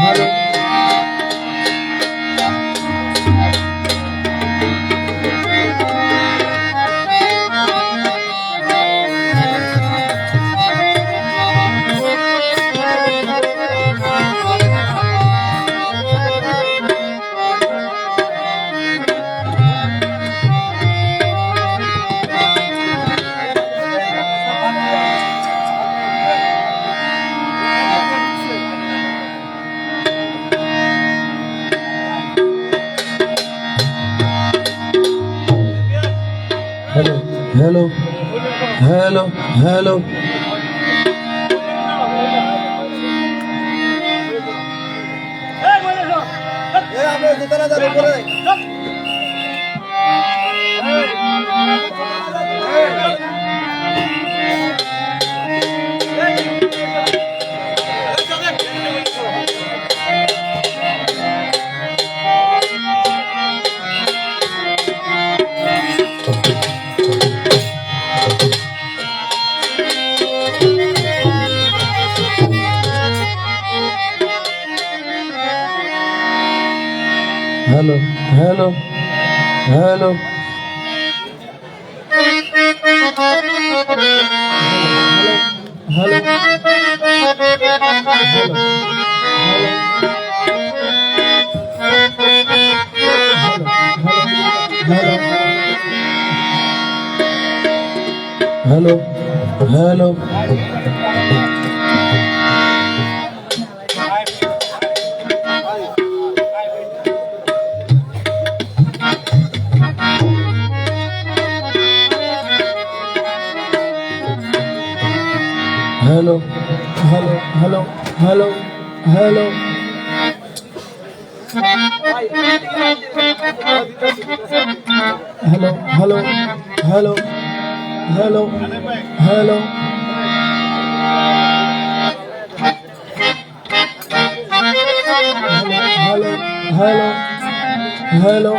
Hello, hello, hello. Hello, hello, hello. Hello, hello, hello. Hello, hello, hello, hello, hello. Hello, hello, hello, hello, hello. Hello, hello, hello.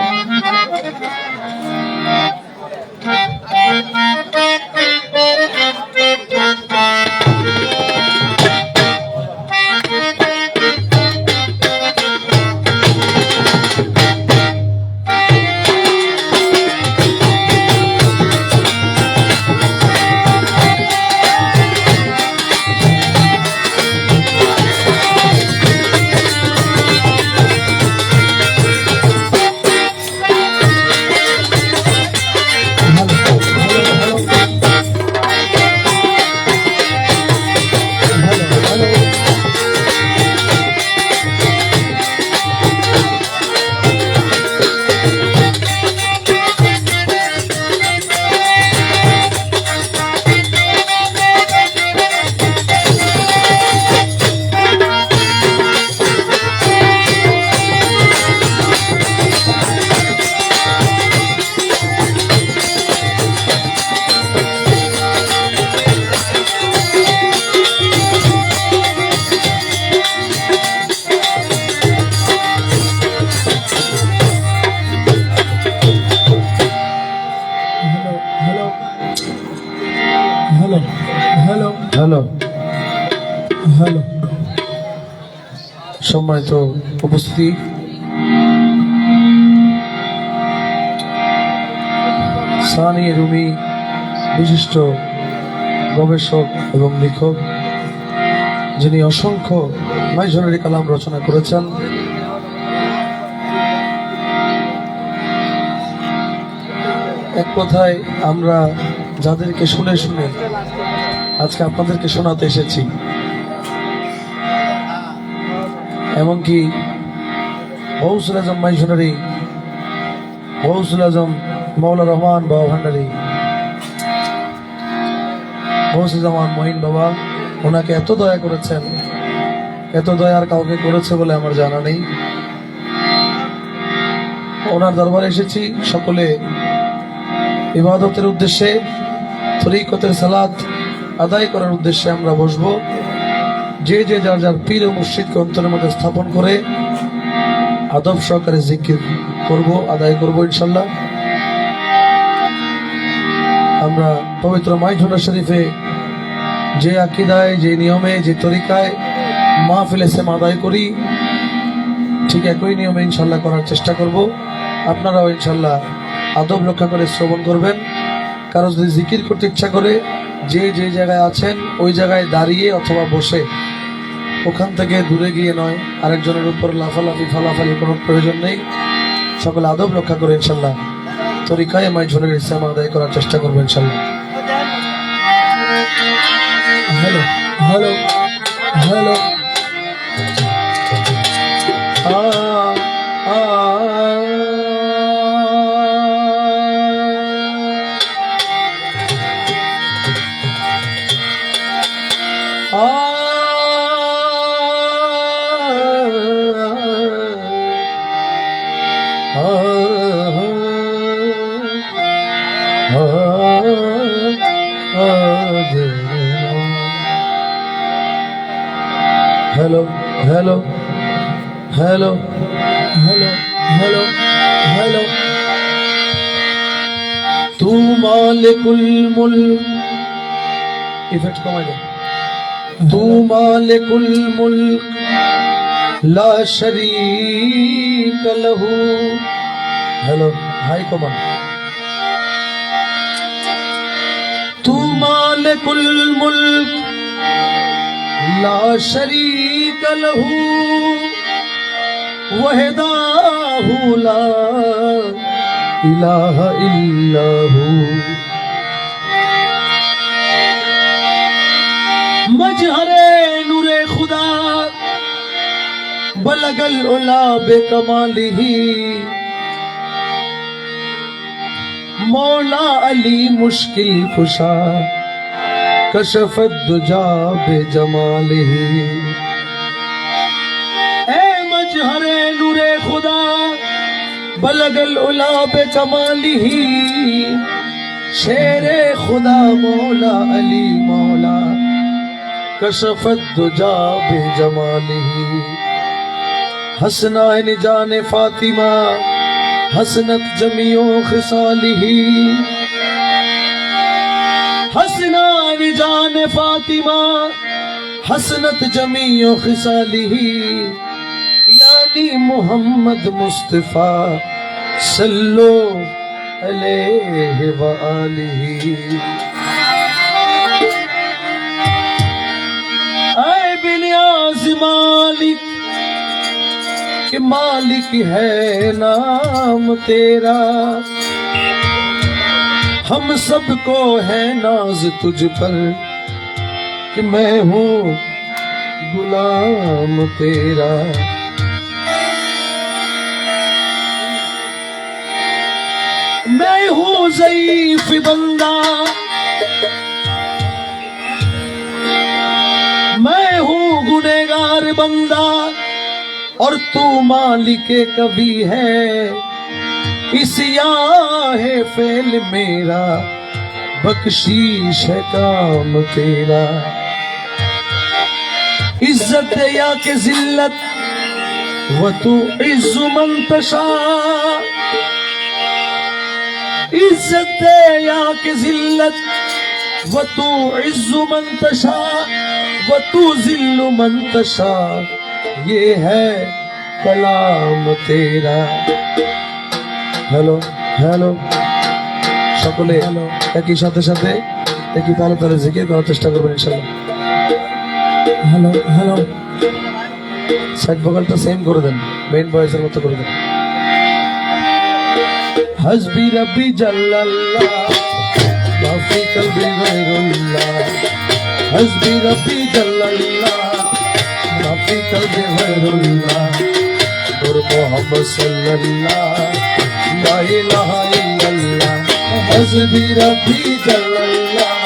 Hello hello hello. সম্মানিত উপস্থিতি, সানি রুমি বিশিষ্ট গবেষক এবং লেখক, যিনি অসংখ্য মাইজনারি কালাম রচনা করেছেন। এক কথায় আমরা যাদেরকে শুনে শুনে আজকে আপনাদেরকে শোনাতে এসেছি, এমনকি গৌসুল আজম মাইজনারি, গৌসুল আজম মৌলা রহমান বাবা ভান্ডারী, গৌসুজ্জামান মঈন বাবা, ওনাকে এত দয়া করেছেন, এত দয়া আর কাউকে করেছে বলে আমার জানা নেই। ওনার দরবারে এসেছি সকলে ইবাদতের উদ্দেশ্যে, তরিকতের সালাত আদায় করার উদ্দেশ্যে আমরা বসবো। যে যে যার যার পীর ও মুর্শিদকে অন্তরের মধ্যে স্থাপন করে আদব সহকারে জিকির করব, আদায় করব ইনশাল্লাহ। আমরা পবিত্র মাইজনা শরীফে যে আকীদায়, যে নিয়মে, যে তরিকায় মাহফিলে সেম আদায় করি, ঠিক একই নিয়মে ইনশাল্লাহ করার চেষ্টা করব। আপনারাও ইনশাল্লাহ আদব রক্ষা করে শ্রবণ করবেন। কারো যদি জিকির করতে ইচ্ছা করে, যে যে জায়গায় আছেন ওই জায়গায় দাঁড়িয়ে অথবা বসে, ওখান থেকে দূরে গিয়ে নয়, আরেকজনের উপর লাফালাফি ফালাফালি কোনো প্রয়োজন নেই। সকলে আদব রক্ষা করে ইনশাল্লাহ তরিকায় মাইঝুলের ইসলাম আদায় করার চেষ্টা করবো ইনশাল্লাহ। Hello hello hello hello hello hello hello hello hello तू मालिकुल मुल्क, इफेक्ट कमा दे। तू मालिकुल मुल्क ला शरीक लहू। Hello high command. तू मालिकुल मुल्क ला शरीक लहू वहदाहु ला इलाहा इल्लाहु। मजहरे नूरे खुदा बलगल उला बेकमालिही। मौला अली मुश्किल कुशा कशफत दुजा बेजमालिही। ए मजहरे नूरे खुदा बलगल उला बेकमालिही। शेरे खुदा मौला अली मौला कशफत दुजा बेजमालिही। हसनाइन जाने फातिमा हसनत जमियो खिसालिही। हसनाइन जाने फातिमा हसनत जमियो खिसालिही। यानी मुहम्मद मुस्तफा सल्लो अलैहि व आलिही। ऐ बिनियाज मालिक कि मालिक है नाम तेरा। हम सबको है नाज तुझ पर कि मैं हूँ गुलाम तेरा। मैं हूँ ज़ईफ़ बंदा, मैं हूँ गुनहगार बंदा और तू मालिक कभी है। इस्याह है फेल मेरा बख्शीश है काम तेरा। इज्जत या के जिल्लत व तू इज्जु मन तशा। इज्जत या के जिल्लत व तू इज्जु मन तशा व तू जिल्लु मन तशा। ये है कलाम तेरा। हेलो हेलो সকলে একই সাথে সাথে একই তালে তালে জিকির করার চেষ্টা করবেন ইনশাআল্লাহ। हेलो हेलो সাইড ভোকালটা সেম করে দেন, মেইন ভয়েসের মতো করে দেন। हस्बी रब्बी जल्लल्लाह माफी कल्बी गैरुल्लाह। हस्बी रब्बी जल्लल्लाह माफी कल्बी गैरुल्लाह। नूर मोहम्मद सल्लल्लाह ला इलाहा इल्लल्लाह। हस्बी रब्बी जल्लल्लाह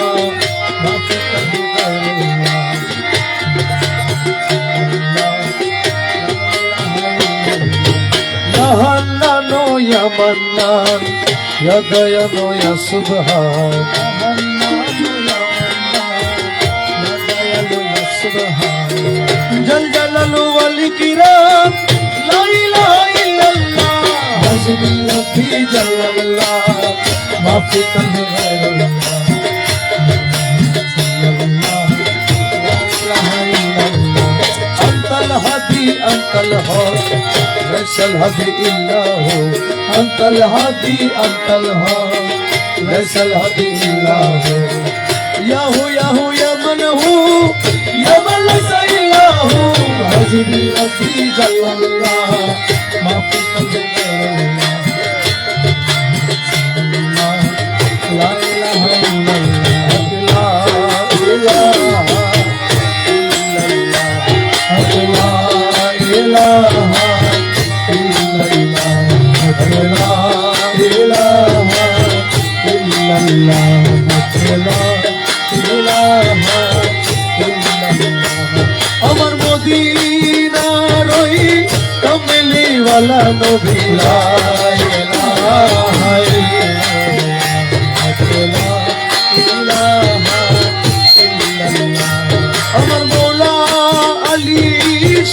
माफी कल्बी गैरुल्लाह। Nahannano ya mannan ya dayano ya subhan। जल जलालु वल किराम ला इलाहा इल्लल्लाह। हस्बी रब्बी जल्लल्लाह माफी कल्बी गैरुल्लाह। أنت الحق ليس الهدي إلا هو أنت الهادي أنت الحق ليس الهدي إلا هو يا هو يا هو يا من هو يا من ليس إلا هو حسبي ربي جل الله ما في غير الله لا إله إلا الله لا إله إلا আমার মদিনা রই কমলি ওয়ালা নবী লা ইলাহা ইল্লাল্লাহ আমার মৌলা আলী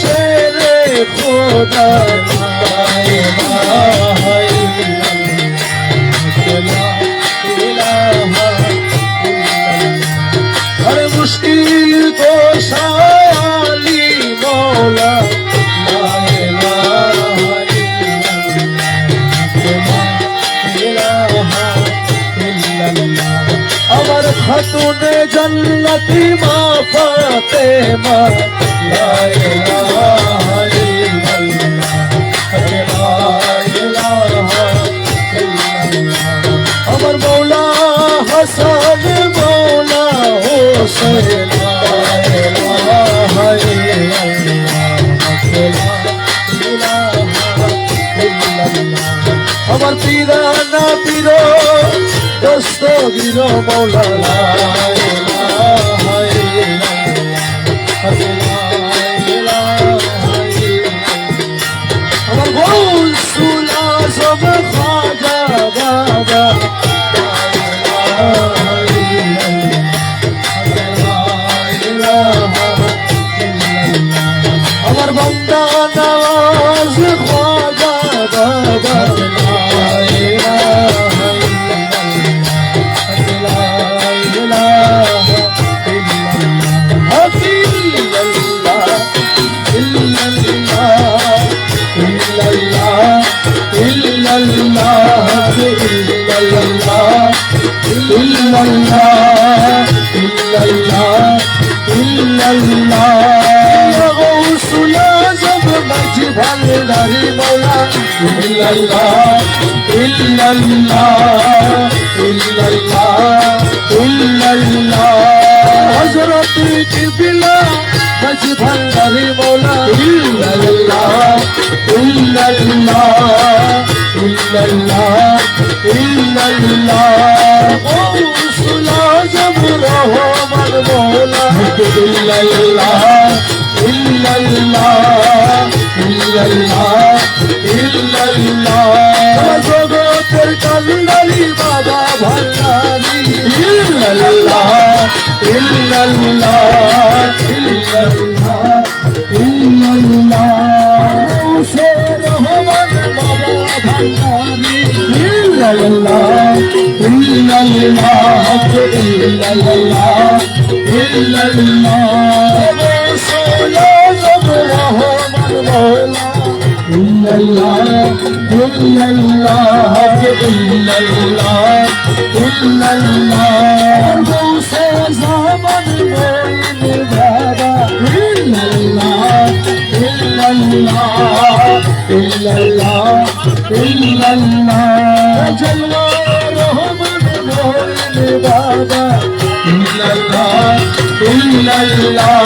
শেরে খোদা লা ইলাহা ইল্লাল্লাহ हर मुश्किल को साली मौला ला इलाहा इल्लल्लाह अमर खातूने जन्नती मा फातिमा ला इलाहा इल्लल्लाह ला इलाहा इल्लल्लाह अमर मौला हसन मौला हुसैन ला इलाहा इल्लल्लाह अमर पीराना पीरो दोस्तो गिरो मौला ला इलाहा इल्लल्लाह अमर गौसुल आज़म ख्वाजा बाबा আমার বন্দা নওয়াজ খ্বাজা বাবা ভান্ডারি মৌলা ইল্লাল্লাহ ইল্লাল্লাহ ইল্লাল্লাহ ইল্লাল্লাহ হযরত কিবলা মাঝ ভান্ডারি মৌলা ইল্লাল্লাহ ইল্লাল্লাহ ইল্লাল্লাহ ইল্লাল্লাহ গৌসুল আযম রহমান মৌলা ইল্লাল্লাহ ইল্লাল্লাহ ইল্লাল্লাহ ইল্লাল্লাহ জগতের কান্ডারি বাবা ভান্ডারি ইল্লাল্লাহ ইল্লাল্লাহ ইল্লাল্লাহ ইল্লাল্লাহ রহমান বাবা ভান্ডারি ইল্লাল্লাহ ইল্লাল্লাহ ইল্লাল্লাহ ইল্লাল্লাহ রাসূল আযম রহমান মওলা ইল্লাল্লাহ ইল্লাল্লাহ ইল্লাল্লাহ ইল্লাল্লাহ গৌসে জামান মঈন বাবা ইল্লাল্লাহ ইল্লাল্লাহ ইল্লাল্লাহ ইল্লাল্লাহ জলওয়া রহমান মঈন বাবা ইল্লাল্লাহ ইল্লাল্লাহ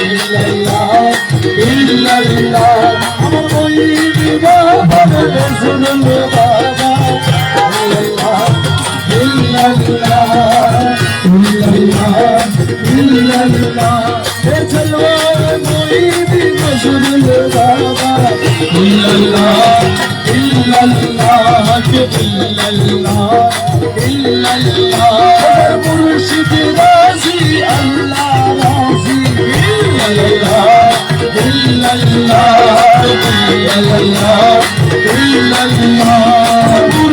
ইল্লাল্লাহ ইল্লাল্লাহ আমার মঈন বাবা রাসূল বাবা ইল্লাল্লাহ ইল্লাল্লাহ ইল্লাল্লাহ হে জলওয়া মঈন রাসূল বাবা ইল্লাল্লাহ ইল্লাল্লাহ ইল্লাল্লাহ ইল্লাল্লাহ মুর্শিদ রাজি আল্লাহ রাজি ইল্লাল্লাহ ইল্লাল্লাহ ইল্লাল্লাহ ইল্লাল্লাহ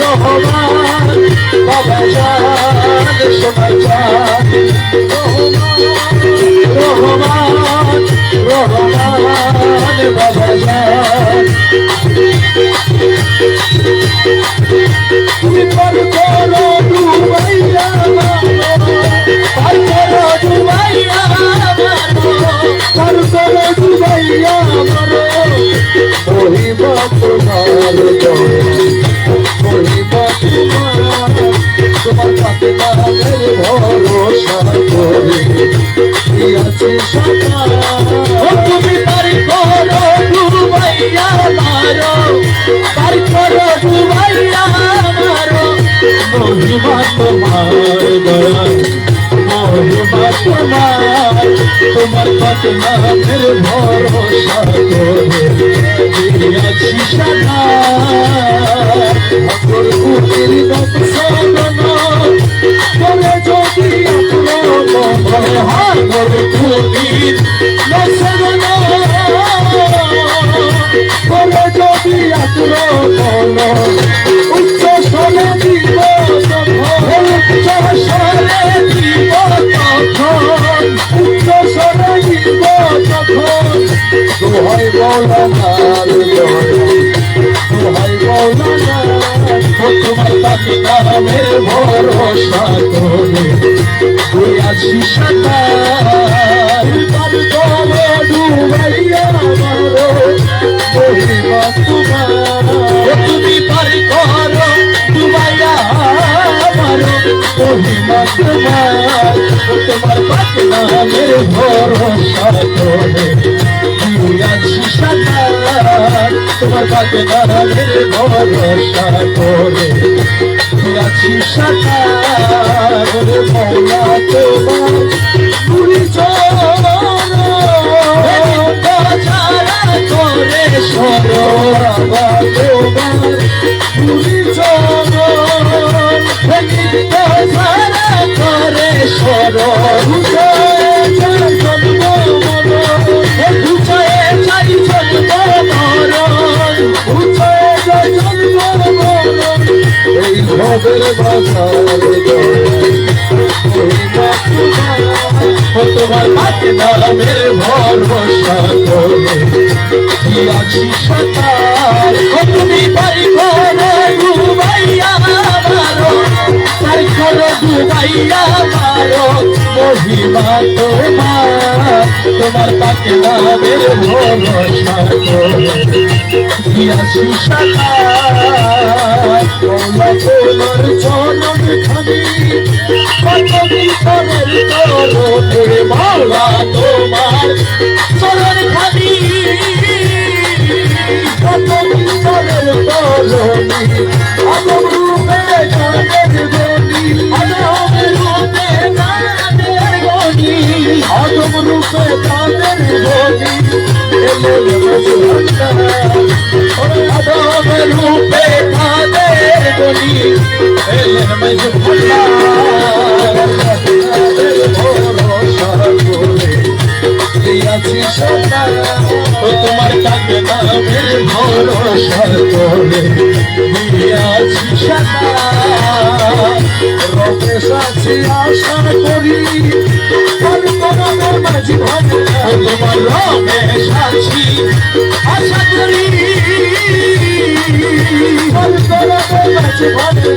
রহমান বাবা জান সোনা জান রহমান রহমান বাবা জান তুমি পার করো ডুবাইয়া পার করো ডুবাইয়া পার করো ডুবাইয়া মহিমা তোমার মহিমা তোমার কাছে নামের ভরসা করে দিয়াছি সদা তুমি পার করো ডুবাইয়া মারো পার করো ডুবাইয়া মারো মহিমা তোমার দয়া মহিমা তোমার কাছে নামের ভরসা করে দিয়াছি সদা আমার কুটির নকশানা করে যদি আমার কুটির নকশানা করে যদি উচ্চ স্বরে দিব উচ্চ স্বরে দিব তখন উচ্চ স্বরে দিব তখন দোহাই মৌলানার দোহাই মৌলানার তোমার তাকে নামের ভরসা করে তুই আছি সাঁতার পার করে ডুবাইয়া মারো মহিমা তোমার তুমি পার করো ডুবাইয়া মারো মহিমা তোমার তোমার তাকে নামের ভরসা করে তুই আছি সাঁতার তোমার তাকে নামের ভরসা করে তুই আছি সাঁতার মৌলা তোমার পুরী ছাড়া করে সরবা তোমার পুরী ছাড়া করে সর এই ভবের বাজার তোমার পাকে নামের ভরসা করে দিয়াছি সাঁতার তুমি পারি করে ডুবাইয়া মারো পারি করে ডুবাইয়া মারো মহিমা তোমার তোমার পাকে নামের ভরসা করে দিয়াছি সাঁতার তোমার চরণ খানি কত বিপদের তরফে মাওলা তোমার চরণ খানি কত বিপদের তরফে আদম রূপে গানের গনি আদম রূপে গানের গনি আদম রূপে গানের গনি এলে আদম রূপে গানের গনি এলে মজবুল্লাহ তোমার কাছে নামের ভরসা করে দিয়াছি রবে সাথে আশা করি মাঝি ভাবে তোমার রবে সাথী আশা করি মাঝি ভাবে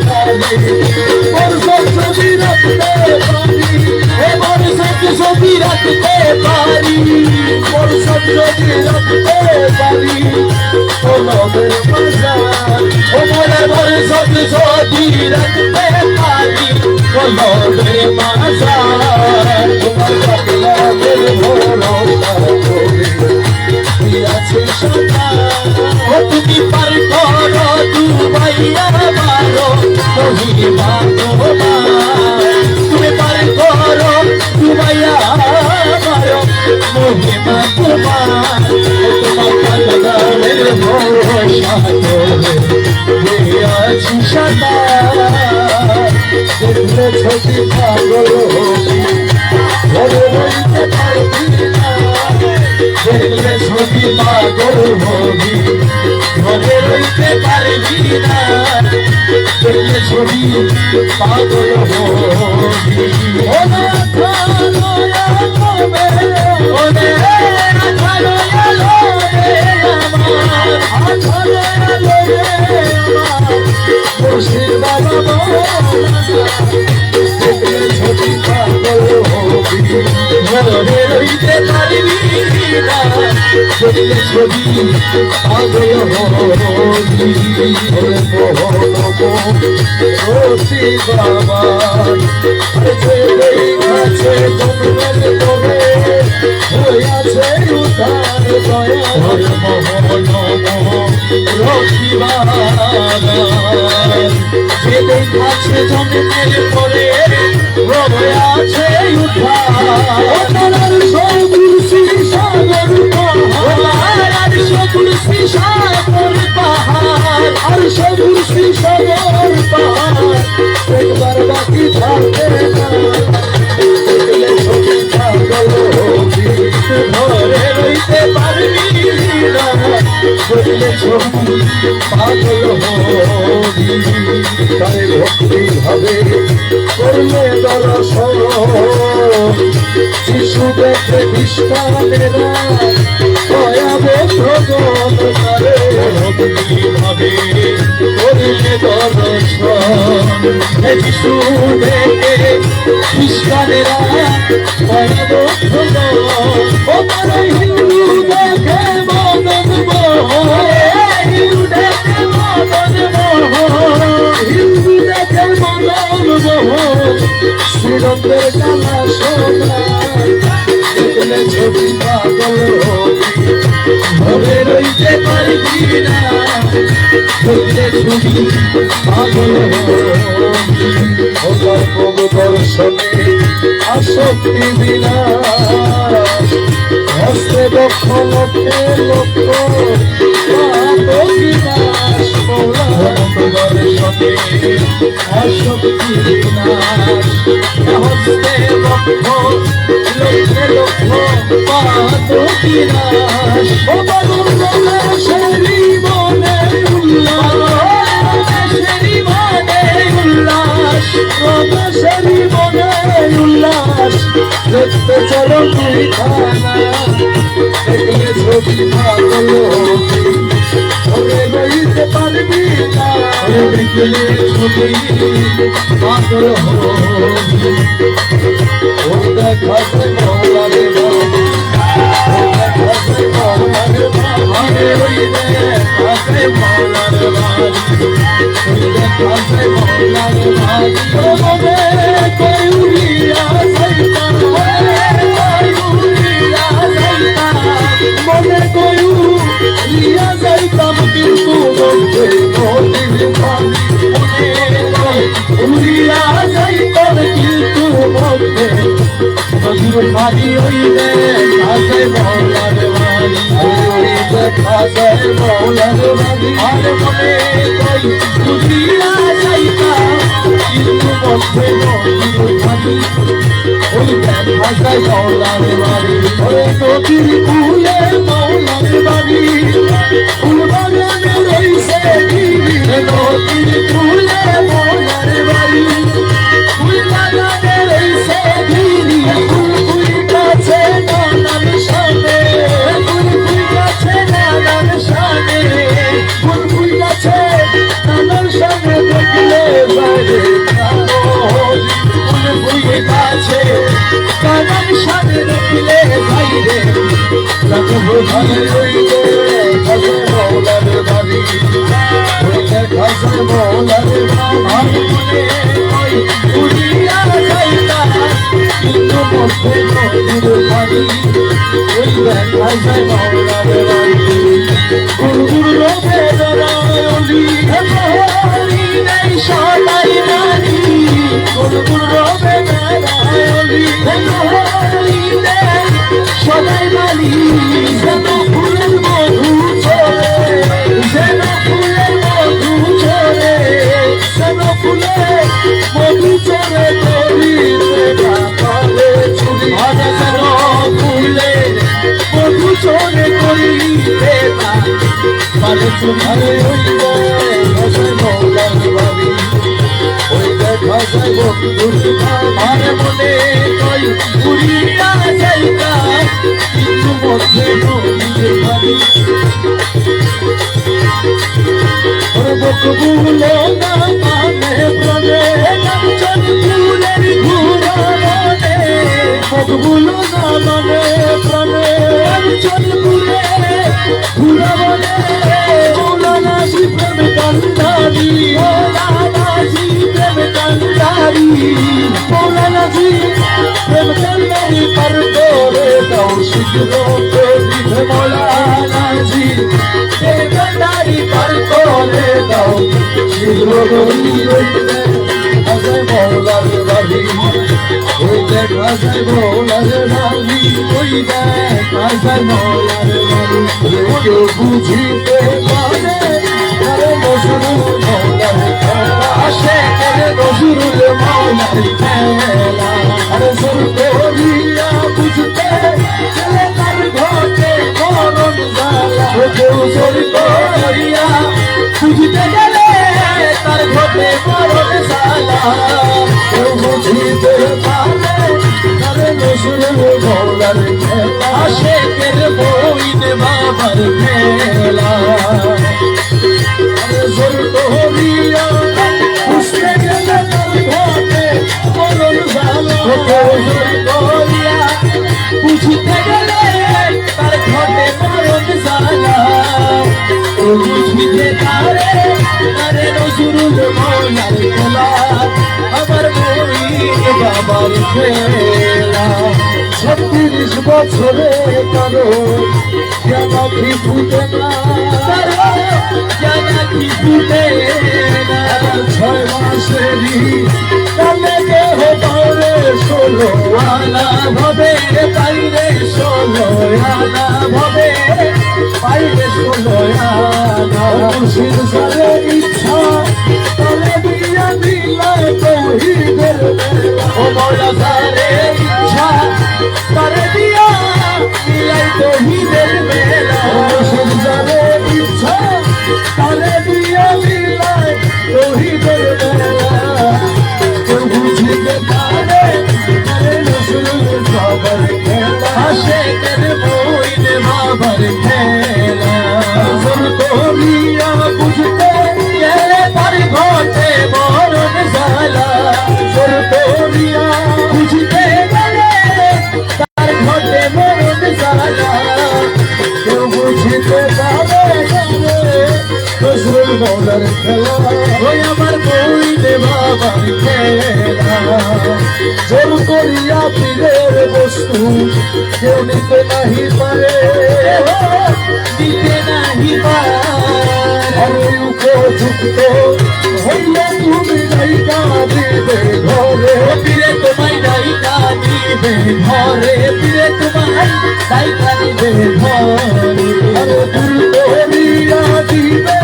ছবি রাখতে পারি এবার ছবি রাখতে পারি ছবি রাখতে পারি ওলবের বাজার ও মনে মনে ছবি রাখতে পারি ওলবের বাজার তোমার কাপড়ের ভরসা করে দিয়াছি সাঁতার ও তুমি পার করো ডুবাইয়া মারো মহিমা তোমার তুমি পার করো ডুবাইয়া মারো মহিমা তোমার তোমার কাপড়ের ভরসা করে দিয়াছি সাঁতার দেখলে ছবি পাগল হইতে পারবি না দেখলে ছবি পাগল হবি ঘরে রইতে পারবি না, দেখলে ছবি পাগল হবি। ওরে আখানোয়া কবে, ওরে আখানোয়া লয়ে আমার, আখানোয়া লয়ে আমার মুর্শিদ বাবা দেখলে ছবি পাগল হবি। ঘরে রইতে পারবি না, দেখলে ছবি পাগল হবি। ওরে রশি বাবা আছে জন্মের পরে হইয়াছে উদ্ধার দয়া। মোহন রশি বাবা যেদিন আছে জন্মের পরে হইয়াছে উদ্ধার। সবুর সাগর পাহাড়, আর সবুর সাগর পাহাড়, আর সবুর সাগর পাহাড় একবার বাকি থাকবে না, দেখলে ছবি পাগল হবি। ঘরে রইতে পারবি না, দেখলে ছবি পাগল হবি। তাই ভক্তি ভাবে করলে দর্শন, শিশু দেখে বিষ্ণানেরা দয়াবদ্ধগণ করে। ভক্তি ভাবে করলে দর্শন, শিশু দেখে বিষ্ণানেরা দয়াবদ্ধগণ। ও তারা হিন্দু দেখে মদন মোহন, হিন্দু দেখে মদন মোহন, হিন্দু দেখে মদন মোহন শ্রীরঙ্গের কালা সোনা, দেখলে ছবি পাগল হবি। ঘরে রইতে পারবি না, দেখলে ছবি পাগল হবি। ওটার প্রভু দর্শনে আসক্তি বিনাশ, হস্তে লক্ষ লক্ষে লক্ষ পাপ বিনাশ। দর্শনে আসক্তি বিনাশ, হস্তে লক্ষ লক্ষে লক্ষ পাপ বিনাশ। সেরি মনে উল্লাস, সেরি মনে উল্লাস, সেরি মনে উল্লাস দেখতে চলো তুই খানা, দেখলে ছবি পাগল হবি। ঘরে রইতে পারবি না, দেখলে ছবি পাগল হবি। ও দেখা মৌলারে বাবু, ও দেখা মৌলারে বাবু, রইলে কাছে মৌলার বাড়ি, দেখা মৌলার বাড়ি। মনে কইউলিয়া যাইতাম, মনে কইউলিয়া যাইতাম, কিন্তু বলতে নদীর পানি। উড়িয়া যাইতাম কিন্তু বলতে নদীর পানি। হইলে কাছে মৌলার বাড়ি, হইলে কাছে মৌলার বাড়ি। আর মনে কই উড়িয়া যাইতাম কিন্তু বলতে নদীর পানি। হইলে কাছে মৌলার বাড়ি, ওরে নদীর কূলে মৌলার বাড়ি। ফুল বাগানে রইছে নদীর কূলে মৌলার বাড়ি, ফুল বাগানে রইছে ফুল ফুল গাছে নানান সামনে, ফুল ফুল গাছে নানান সামনে, ফুল ফুল গাছে নানান সামনে দেখলে বাইরে ফুল ফুল গাছে নানান সামনে দেখলে বাইরে ঘরে রইলে কাছে মৌলার বাড়ি, রইলে কাছে মৌলার বাড়ি। মনে কই উড়িয়া যাইতা কিন্তু মধ্যে নদীর পানি, রইলে কাছে মৌলার বাড়ি। গুরগুর রবে দরায়লি হরি নাই সদাই মানি, গুরগুর রবে দরায়লি হরি নাই সদাই মানি। যেন ফুলের মধু ঝরে, যেন ফুলের মধু ঝরে, যেন ফুলের মধু ঝরে করিতে কালে চুরি। যেন ফুলের মধু ঝরে করিতে আরে ওই বাসায় মৌলার বাড়ি ওই দেখা যায় বন্ধুর আমার মনে কই উড়িয়া যাইতা কিন্তু মধ্যে নদীর বাড়ি ওরে বকবুলো না মানে প্রাণে কাঞ্চন ফুলের ঘুরানে বকবুলো না মানে প্রাণে কাঞ্চন ফুলের ঘুরানে মৌলানা জি প্রেম কান্দারি মৌলানা জি প্রেম কান্দারি মৌলানা জি প্রেম কান্দারি পার করে দাও শীঘ্র করে মৌলানা জি প্রেম কান্দারি পার করে দাও শীঘ্র করে আজয় মৌলার বাড়ি ওই দেখ আজয় মৌলার বাড়ি ওই দেখ আজয় মৌলার বাড়ি কেউ বুঝিতে পারে আরে নজরুল মৌলার খেলা আসে আরে নজরুল মৌলার খেলা আরে সুর করিয়া বুঝতে গেলে তার ঘটে মরণ জ্বালা কেউ সুর করিয়া বুঝতে গেলে তার ঘটে মরণ জ্বালা কেউ বুঝিতে পারে আরে নজরুল মৌলার খেলা আসে কের বইন বাবার খেলা আরে সুর করিয়া বুঝতে গেলে তার ঘটে মরণ জ্বালা কেউ সুর করিয়া বুঝতে গেলে তার ঘটে মরণ জ্বালা বুঝিতে পারে আরে নজরুল মৌলার খেলা আমার বইন বাবার খেলা 36 বছরে কারো জানাকি ফুটে না জানাকি ফুটে না 6 মাসেরই কালে দেহ পারে 16 আনা ভাবে বাইরে 16 আনা ভাবে বাইরে 16 আনা মুর্শিদ সারে ইচ্ছা তালে দিয়া দিলাই তৌহিদের মেলা ও মৌলা সারে ইচ্ছা তালে দিয়া দিলাই তৌহিদের মেলা মুর্শিদ সারে ইচ্ছা তালে দিয়া দিলাই তৌহিদের মেলা কেউ বুঝিতে পারে আরে নজরুল বাবার খেলা আশেকের বইন বাবার খেলা সুর করিয়া বুঝতে গেলে তার ঘটে মরণ জ্বালা সুর করিয়া বুঝতে গেলে তার ঘটে মরণ জ্বালা কেউ বুঝিতে পারে নজরুল মৌলার খেলা ওই আমার বইন বাবার খেলা জোর করিয়া পীরের বস্তু কেউ নিতে নাহি পারে দিতে নাহি পারে আরে উপযুক্ত হইলে তুমি নাইকা দিবে ঘরে পীরে তোমায় নাইকা দিবে ঘরে পীরে তোমায় নাইকা দিবে ঘরে আরে দূর করিয়া দিবে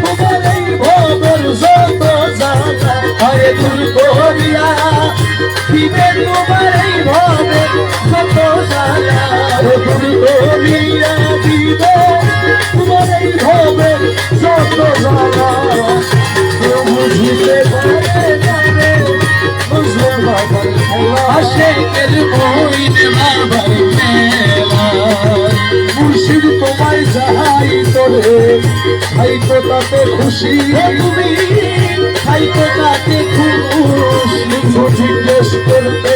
তোমার এই ভবের যত জ্বালা আরে দূর করিয়া দিবে তোমার এই ভবের যত জ্বালা আরে দূর করিয়া দিবে তোমার এই ভবের যত জ্বালা কেউ বুঝিতে পারে জানে নজরুল বাবার খেলা আশেকের বইন বাবার খেলা মুর্শিদ তোমায় যাহাই তোরে খাইতো তাতে খুশি তুমি খাইতো তাতে খুশি জিজ্ঞেস করতে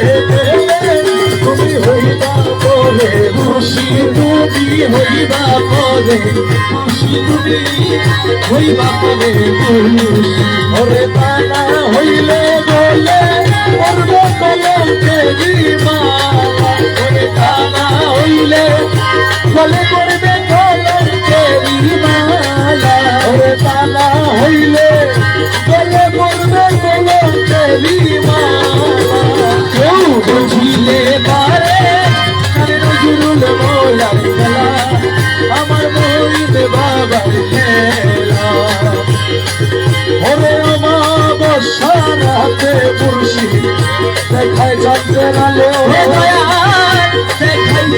তুমি হইবা পরে খুশি তুমি হইবা পরে খুশি তুমি হইবা পরে খুশি ওরে তানা হইলে বলে করবে কলমকে মালা ওরে তানা হইলে বলে করবে কলমকে মালা ওরে তানা হইলে বলে করবে কলমকে মালা কেউ বুঝিলে পারে আরে নজরুল মৌলার খেলা আমার বইন বাবার খেলা ওরে অমাবস্যা রাতে মুর্শিদ দেখায় চাঁদের আলো দেখায়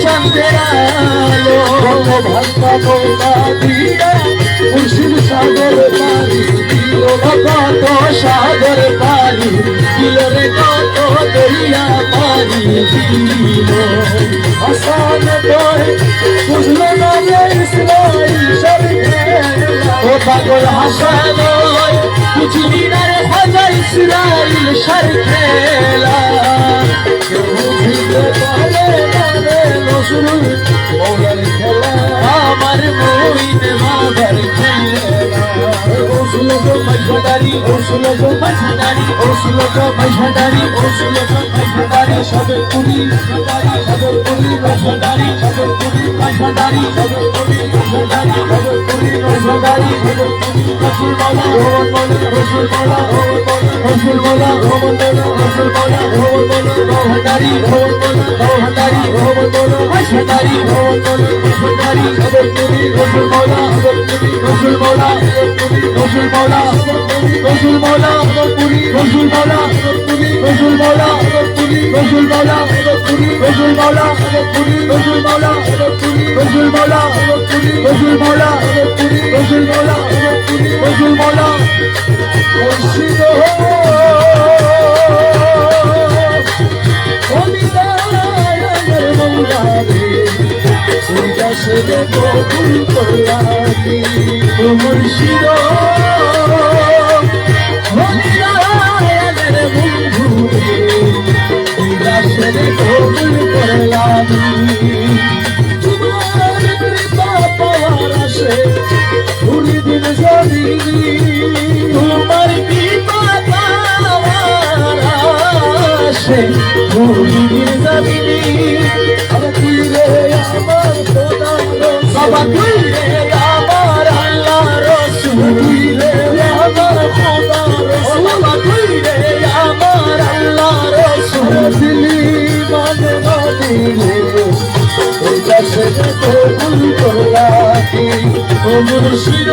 চাঁদের আলো কত ভাঙ্গা নৌকা দিয়া মুর্শিদ সাগর পারি দিল কত সাগর পারি দিল রে কত দরিয়া পারি দিল আসান কয় বুঝলো না রে ইসরাইল শরীফ ও পাগল হাসান বুঝলি না রে খাজা ইসরাইল শরীফেলা কেউ বুঝতে পারে না রে নজরুল মৌলার খেলা আমার মইন মাদার খেলা ওসলো গো মাঝাদারি ওসলো গো মাঝাদারি ওসলো গো মাঝাদারি ওসলো গো মাঝাদারি সবে পুরি সবে পুরি মাঝাদারি সবে পুরি মাঝাদারি সবে পুরি মাঝাদারি সবে পুরি মাঝাদারি সবে পুরি রসুল মাওলা ভগবান মাওলা রসুল মাওলা রসুল মাওলা ভগবান মাওলা রসুল মাওলা ভগবান মাওলা মাঝাদারি ভগবান মাওলা মাঝাদারি ভগবান মাওলা মাঝাদারি ভগবান মাওলা মাঝাদারি সবে পুরি রসুল মাওলা সবে পুরি রসুল মাওলা রসুল মাওলা রসুল মাওলা পুরি রসুল মাওলা পুরি রসুল মাওলা পুরি রসুল মাওলা পুরি রসুল মাওলা পুরি রসুল মাওলা পুরি রসুল মাওলা পুরি রসুল মাওলা পুরি রসুল মাওলা পুরি রসুল মাওলা মুর্শিদ ওলিদার মৌলা রে ওই দাসে কবুল করলামি মুর্শিদ কবুল করলামি তোমার কৃপা পাওয়ার আসে পুরি দিন জমিনি তোমার কৃপা পাওয়ার আসে পুরি দিন জমিনি বাবা তুই রে আমার খোদা বাবা তুই রে আমার আল্লাহ রসুল তুই রে আমার খোদা রসুল বাবা তুই রে আমার আল্লাহ রসুল দিলি মানে দিলে ওই কাছে কবুল করলামি ও মুর্শিদ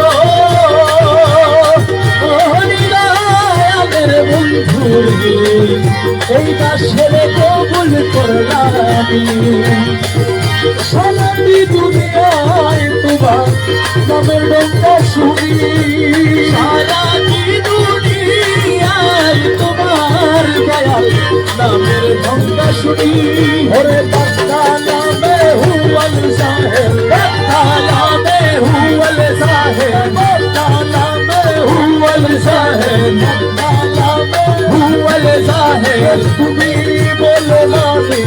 হরিনামের বন্ধু এই কাছে কবুল করলামি সালামি দুনিয়ায় তোমার নামের ডঙ্কা শুনি সালামি দুনিয়ায় তোমার দয়াল নামের ডঙ্কা শুনি ওরে বাক্কা নামে হুয়াল সাহেব বাক্কা নামে হুয়াল সাহেব বাক্কা নামে হুয়াল সাহেব বাক্কা নামে হুয়াল সাহেব তুমি বলো না রে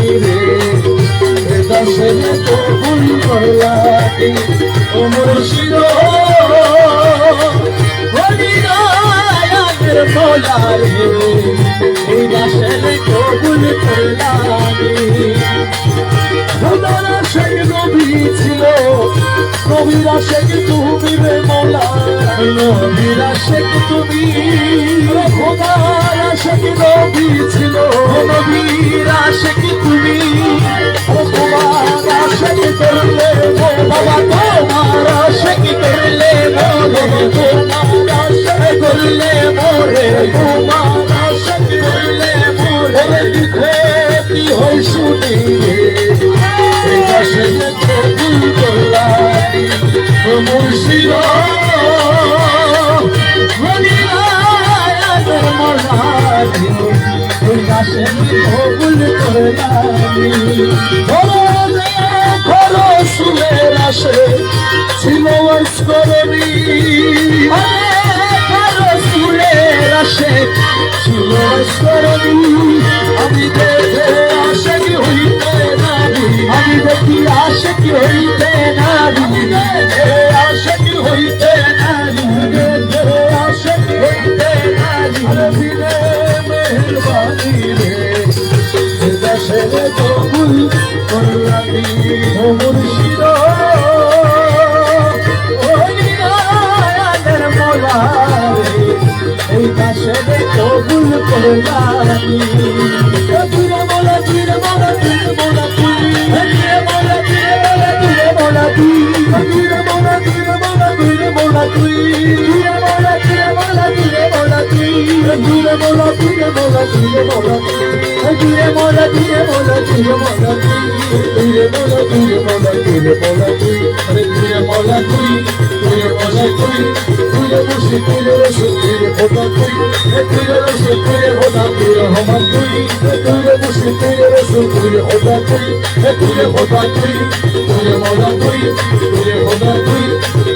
দাসে কবুল করলামি ও মুর্শিদ হরিনামের মৌলা রে এই দাসে কবুল করলামি খোদার আশেক নবী ছিল নবীর আশেক তুমি রে মৌলা নবীর আশেক তুমি খোদার আশেক নবী ছিল নবীর আশেক তুমি তোমার আশেক করলে বাবা তোমার আশেক করলে মোরে তোমার আশেক করলে মোরে তোমার আশেক করলে মোরে দিতে কি হয় শুনি এই দাসে কবুল করলামি ও মুর্শিদ হরিনামের মৌলা রে এই দাসে কবুল করলামি রসুলের আসে ছিল স্মরণী রসুলের আসে ছিল স্মরণী আমি দেখে আসে কি হইতে নারী আমি দেখি আসে কি হইতে নারী দেখে আসে কি হইতে নারী দেখে আসে কি হইতে নারী দিলে মেহরবানি রে দাসে কবুল করলামি ও মুর্শিদ হরিনামের মৌলা রে এই দাসে কবুল করলামি তুই মোলা তুই মোলা তুই মোলা তুই মোলা তুই মোলা তুই মোলা তুই মোলা তুই মোলা তুই মোলা তুই মোলা তুই মোলা তুই মোলা তুই মোলা তুই মোলা তুই মোলা তুই তুইরে মোলা তুইরে মোলা তুইরে মোলা তুইরে মোলা তুইরে মোলা তুইরে মোলা তুই আরে তুইরে মোলা তুই তুইরে মোলা তুই তুইরে মুর্শিদ তুইরে রসুল তুইরে খোদা তুই তুইরে রসুল তুইরে খোদা তুইরে রহমান তুই তুইরে মুর্শিদ তুইরে রসুল তুইরে খোদা তুই তুইরে খোদা তুই তুইরে মোলা তুই তুইরে খোদা তুই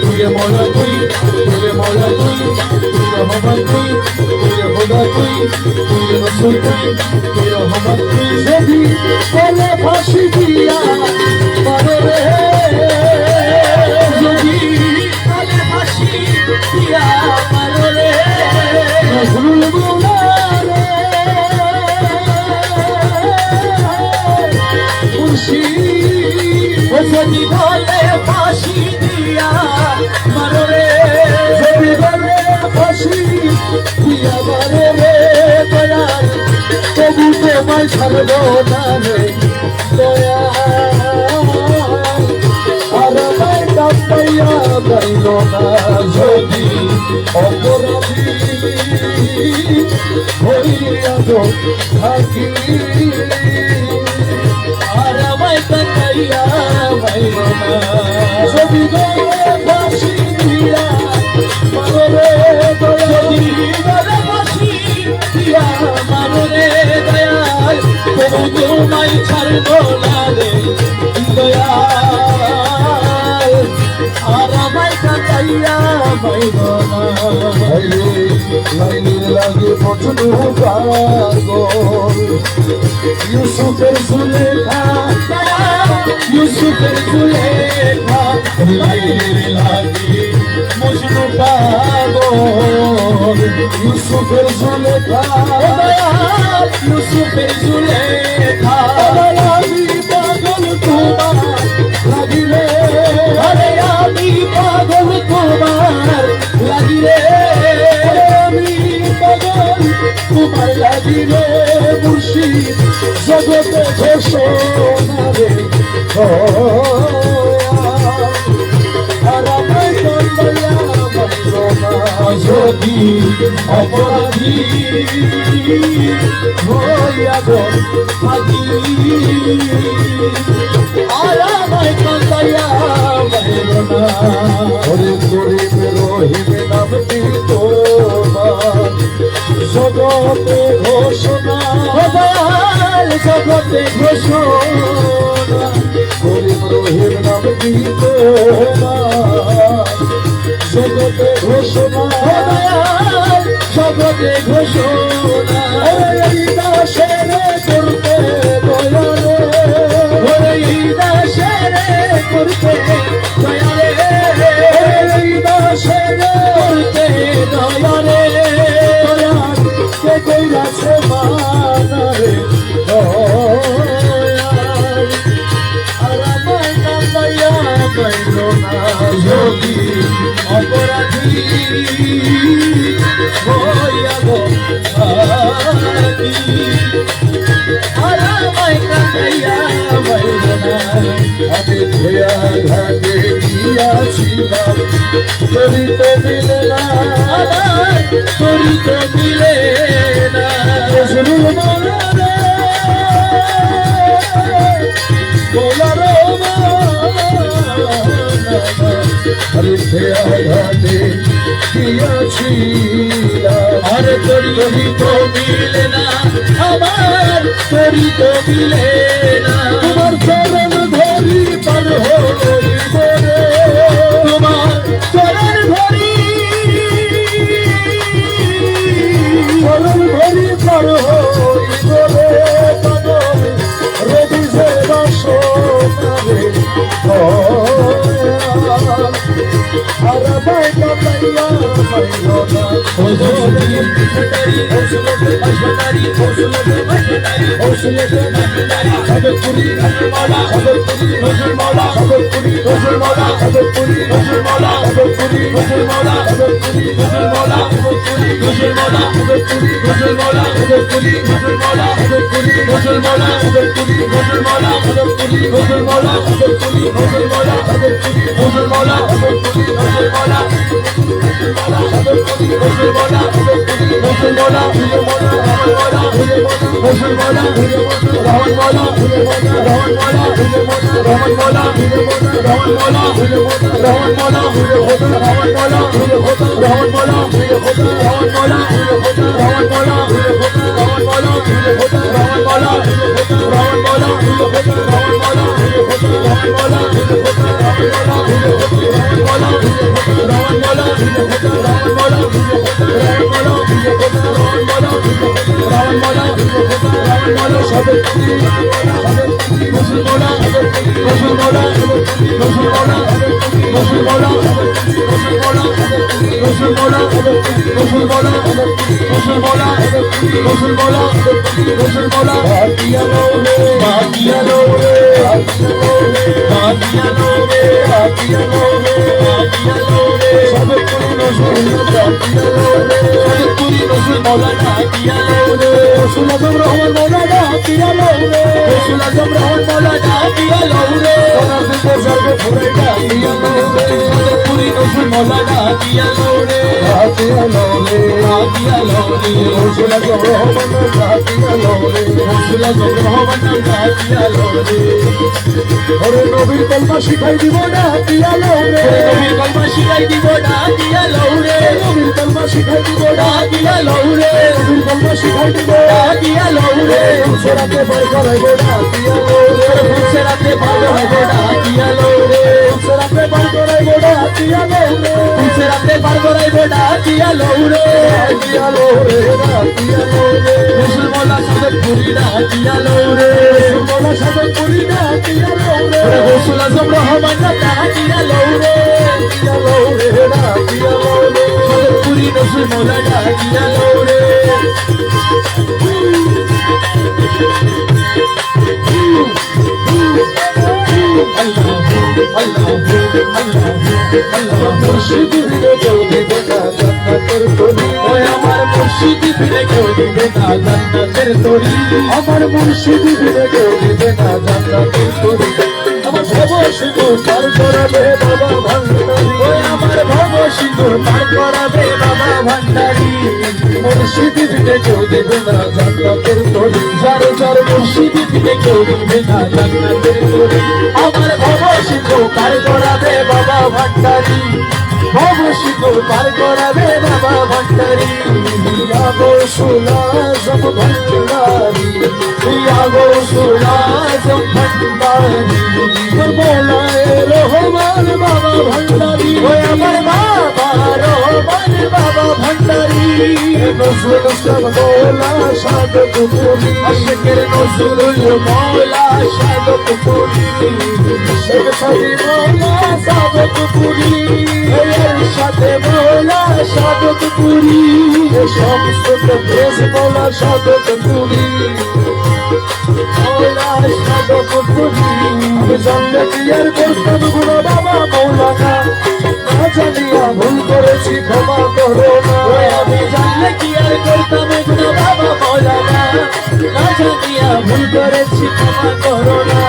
তুইরে মোলা তুই তুইরে মোলা তুই তুইরে রহমান তুই তুইরে খোদা তুই তুইরে রসুল তুই তুইরে রহমান তুই যদি বলে ফাঁসি দিয়া মারো রে যদি বলে ফাঁসি দিয়া মারো রে নজরুল মোলা রে মুর্শিদ যদি বলে ফাঁসি দিয়া মারো রে যদি বলে ফাঁসি দিয়া মারো রে দয়াল তবু তোমায় ছাড়বো না রে দয়াল আর আমায় কাঁপাইয়া যাইল না যদি অপরাধী হইয়া গো থাকি আর আমায় কাঁপাইয়া যাইল না যদি গলে ফাঁসি দিয়া মারো রে দয়াল যদি গলে ফাঁসি দিয়া মারো রে দয়াল তবু তোমায় ছাড়বো না রে দয়াল আর আমায় কাঁপাইয়া যাইল না লাইনের লাগে পছন্দ পাগল ইউসুফের সুলেখা ইউসুফের সুলেখা লাইনের লাগে মজনু পাগল ইউসুফের সুলেখা ইউসুফের সুলেখা আমি পাগল তোমার লাগিলে আরে আমি পাগল তোমার লাগিলে আমি পাগল তোমার লাগিলে মুর্শিদ জগতে ঘোষণা রে আর আমায় কাঁদাইয়া মারল না যদি অপরাধী হইয়া গো থাকি আর আমায় কাঁদাইয়া মারল না ওরে গরিব রহিম নামটি তোমার জগতে ঘোষণা জগতে ঘোষণা গরিব রহিম নামটি তোমার জগতে ঘোষণা জগতে ঘোষণা এই দাসেরে করতে দয়ালে এই দাসেরে করতে দয়ালে এই দাসেরে করতে দয়ালে দয়াল কে কইরাছে মানারে দয়াল আর আমায় কাঁদাইয়া পাইল না যদি অপরাধী হইয়া গো থাকি আর আমায় কাঁদাইয়া পাইল না আমি ধেয়া ঘাটে গিয়াছিলাম তোরি তো মিলে না তোরি তো মিলে না নজরুল মোলা রে মোলা রে আরে ধেয়া ঘাটে গিয়াছিলাম আরে তোরি তো মিলে না আমার তোরি তো মিলে না তোমার চরণ ধরি পার হইব রে তোমার চরণ ধরি পার হইব রে পাগল রবি যে বাসনা রে আর আমায় কাঁদাইয়া পাইল না খবরপুরি মৌলা খবরপুরি নজর মৌলা খবরপুরি নজর মৌলা খবরপুরি নজর মৌলা খবরপুরি নজর মৌলা খবরপুরি নজর মৌলা খবরপুরি নজর মৌলা খবরপুরি নজর মৌলা খবরপুরি নজর মৌলা খবরপুরি নজর মৌলা খবরপুরি নজর মৌলা খবরপুরি নজর মৌলা খবরপুরি নজর মৌলা খবরপুরি নজর মৌলা খবরপুরি নজর মৌলা খবরপুরি নজর মৌলা খবরপুরি নজর মৌলা খবরপুরি নজর রসুল মোলা রহমান মোলা রসুল মোলা রহমান মোলা রহমান মোলা রহমান মোলা রহমান মোলা রহমান মোলা রহমান মোলা রহমান মোলা রহমান মোলা রহমান মোলা নবীর কলমা শিখাই দিব না পিয়ালো রে নবীর কলমা শিখাই দিব না পিয়ালো রে নবীর কলমা শিখাই দিব না পিয়ালো রে নবীর কলমা শিখাই দিব না পিয়ালো রে সেরাতে বার করাইব না পিয়ালো রে সেরাতে ভালো হইব না পিয়ালো রে সেরাতে বার করাইব না পিয়ালো রে সেরাতে বার করাইব না পিয়ালো রে পিয়ালো রে পিয়ালো রে মুসলমানা সাথে পুরি না পিয়ালো রে মুসলমানা সাথে পুরি না পিয়ালো রে রসুল আজম রহমান না পিয়ালো রে পিয়ালো রে না পিয়ালো রে সাথে পুরি রসুল মৌলানা পিয়ালো রে মুর্শিদ ফিরে কেউ দিবে না জান্নাতের তরি আমার মুর্শিদ ফিরে কেউ দিবে না জান্নাতের তরি আমার মুর্শিদ ফিরে কেউ দিবে না জান্নাতের তরি আমার ভব সিঁদুর পার করাবে বাবা ভান্ডারি আমার ভব সিঁদুর পার করাবে বাবা ভান্ডারি মুর্শিদ ফিরে কেউ দিবে না জান্নাতের তরি যার যার মুর্শিদ ফিরে কেউ দিবে না জান্নাতের তরি আমার ভব সিঁদুর পার করাবে বাবা ভান্ডারি ভব সিঁদুর পার করাবে বাবা ভান্ডারি আগো সুলাজম ভান্ডারি আগো সুলাজম ভান্ডারি মোলায় রহমান বাবা ভান্ডারি আমার বাবা রহমান বাবা ভান্ডারি নজরুল ইসলাম মৌলা সাদত পুরি আশিকের নজরুল মৌলা সাদত পুরি শেখ সাদি মৌলা সাদত পুরি এর সাথে মৌলা সাদত পুরি সমস্ত দেশ মৌলা সাদত পুরি মৌলা সাদত পুরি আমি জানলে কি আর করতাম গুলো বাবা মৌলানা না জানিয়া ভুল করেছি ক্ষমা করো না আমি জানলে কি আর করতাম গুলো বাবা মৌলানা না জানিয়া ভুল করেছি ক্ষমা করো না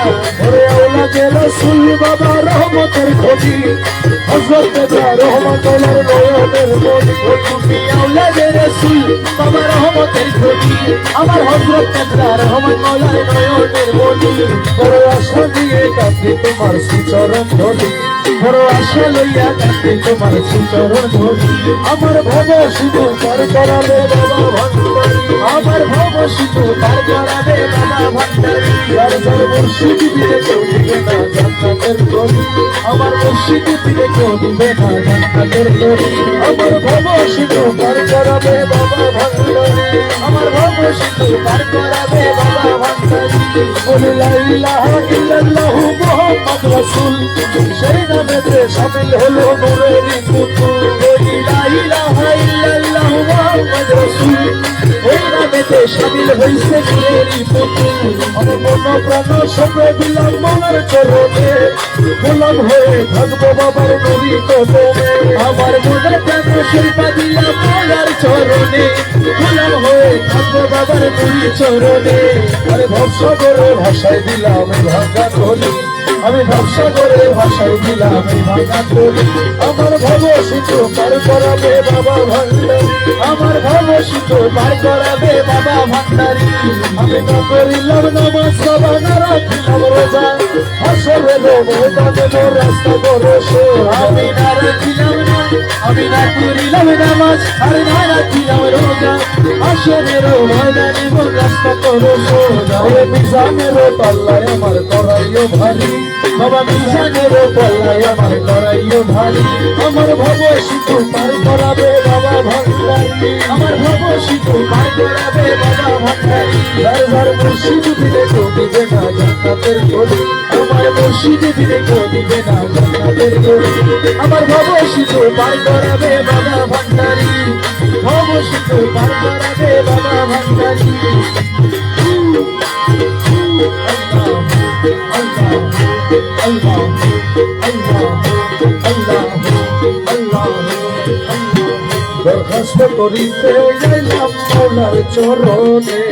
ওরে আওলাদে রাসূল বাবা রহমতের খোঁজি হযরত রহমতুল্লাহ নয়নের মনি তুমি আওলাদে রাসূল বাবা রহমতের খোঁজি আমার হযরত রহমতুল্লাহ নয়নের মনি বড় আশা দিয়ে কাঁদে তোমার শ্রীচরণ ধরি বড় আশা লইয়া কাঁদে তোমার শ্রীচরণ ধরি আমার ভব সিঁদুর পার করাবে বাবা ভান্ডারি আমার ভব সিঁদুর পার করাবে বাবা ভান্ডারি যার যার মুর্শিদ দিলে কেউ দিবে না জান্নাতের তরি আমার মুর্শিদ দিলে কেউ দিবে না জান্নাতের তরি আমার ভব সিঁদুর পার করাবে বাবা ভান্ডারি আমার ভব সিঁদুর পার করাবে বাবা ভান্ডারি বলে লা ইলাহা ইল্লাল্লাহু মুহাম্মদ রাসূল সেই নামেতে শামিল হলো নূরের পুতুল বলে লা ইলাহা ইল্লাল্লাহু মুহাম্মদ রাসূল ওই নামেতে শামিল হইছে নূরের পুতুল আমার মন প্রাণ সব দিলাম মনের চরণে গোলাম হয়ে থাকবো বাবার নবী কদমে আমার মনে প্রাণ শিল্পা দিলাম মনের চরণে গোলাম হয়ে থাকবো বাবার আমার দুই চরণে আরে ভরসা করে ভাষায় দিলাম এই ভাঙা কলি আমি ভরসা করে ভাষায় দিলাম এই ভাঙা কলি আমার ভবসিত পার করাবে বাবা ভান্ডারি আমার ভবসিত পার করাবে বাবা ভান্ডারি আমি না করিলাম নামাজ বাবা না রাখিলাম রোজা আসলে ময়দানে মোর রাস্তা বড় সোজা আমি না রাখিলাম না আমি না করিলাম নামাজ আর না রাখিলাম রোজা আসলে ময়দানে মোর রাস্তা বড় সোজা ওরে মিজানের পাল্লায় আমার করাইও ভারী বাবা মিজানের পাল্লায় আমার করাইও ভারী আমার ভবসিত পার করাবে বাবা ভান্ডারি আমার ভবসিত পার করাবে বাবা ভান্ডারি যার যার মুর্শিদ দিলে তো দিবে না জান্নাতের গলি আমার মুর্শিদ দিলে তো দিবে না জান্নাতের গলি আমার ভবসিত পার করাবে বাবা ভান্ডারি ভবসিত পার করাবে বাবা ভান্ডারি দরখাস্ত করিতে যাইলাম মৌলার চরণে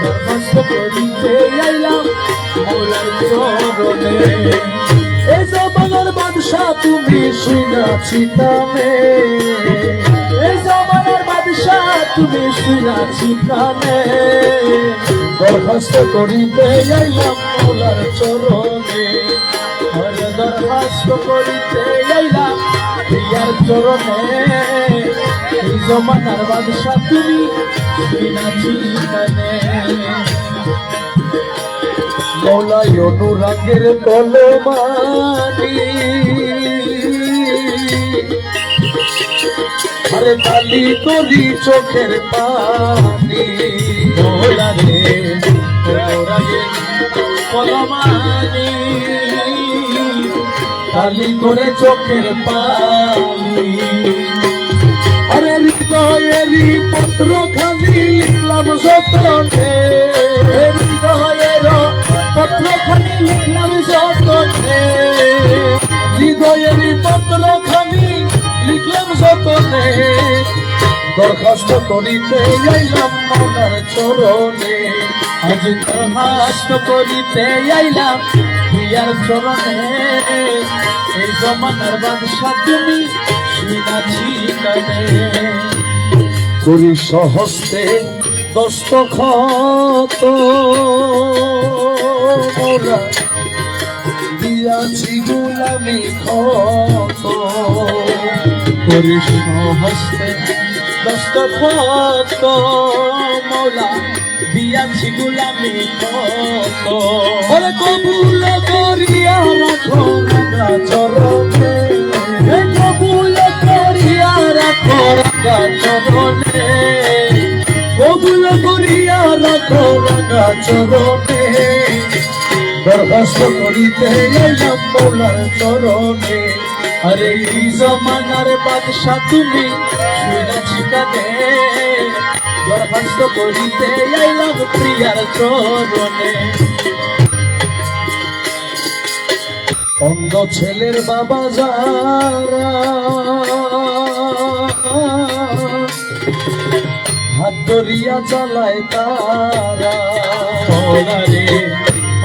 দরখাস্ত করিতে যাইলাম মৌলার চরণে এই জমানার বাদশাহ তুমি শুনাছি কানে এই জমানার বাদশাহ তুমি শুনাছি কানে দরখাস্ত করিতে যাইলাম মৌলার চরণে দরখাস্ত করিতে যাইলাম প্রিয়ার চরণে এই জমানার বাদশাহ তুমি শুনাছি কানে মৌলাই অনুরাগের কলমানি আরে কালি করি চোখের পানি মৌলা রে অনুরাগের কলমানি কালি করে চোখের পানি আরে হৃদয়েরই পত্র খালি লিখলাম যতনে হৃদয়ের পত্র খালি লিখলাম যতনে হৃদয়েরই পত্র খালি লিখলাম যতনে দরখাস্ত করিতে যাইলাম মনার চরণে আজ দরখাস্ত করিতে যাইলাম প্রিয়ার চরণে এই জমানার বাদশাহ তুমি শুনাছি কানে করি সহস্তে দস্তখত মোরা দিয়াছি গোলামি ক্ষত করি সহস্তে দস্তখত মোলা দিয়াছি গোলামি ক্ষত ওরে কবুল করিয়া রাখো রাঙা চরণে কবুল করিয়া রাখো রাঙা চরণে কবুল করিয়া রাখো রাঙা চরণে দরখাস্ত করিতে এলাম মৌলার চরণে আরে এই জমানার বাদশাহ তুমি শুনাছি কানে দরখাস্ত করিতে এলাম প্রিয়ার চরণে অন্ধ ছেলের বাবা যারা হাত ধরিয়া চালায় তারা রে